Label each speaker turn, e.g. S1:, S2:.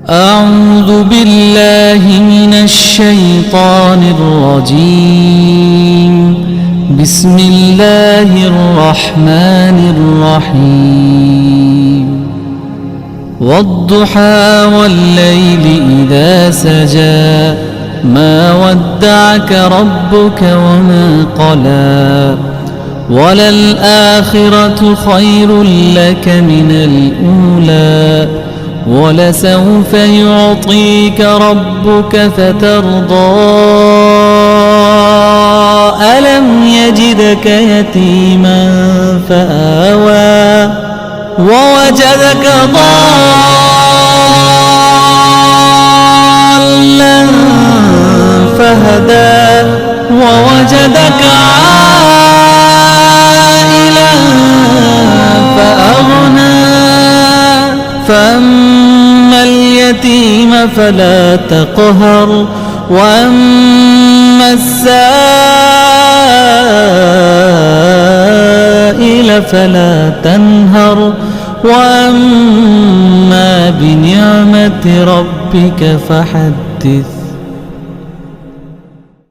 S1: أعوذ بالله من الشيطان الرجيم. بسم الله الرحمن الرحيم. والضحى والليل إذا سجى ما ودعك ربك وما قلى وللآخرة خير لك من الأولى ولسوف يعطيك ربك فترضى ألم يجدك يتيما فآوى ووجدك ضالا فهدى ووجدك عائلا فأغنى فأما اليتيم فلا تقهر وأما السائل فلا تنهر وأما بنعمة ربك فحدث.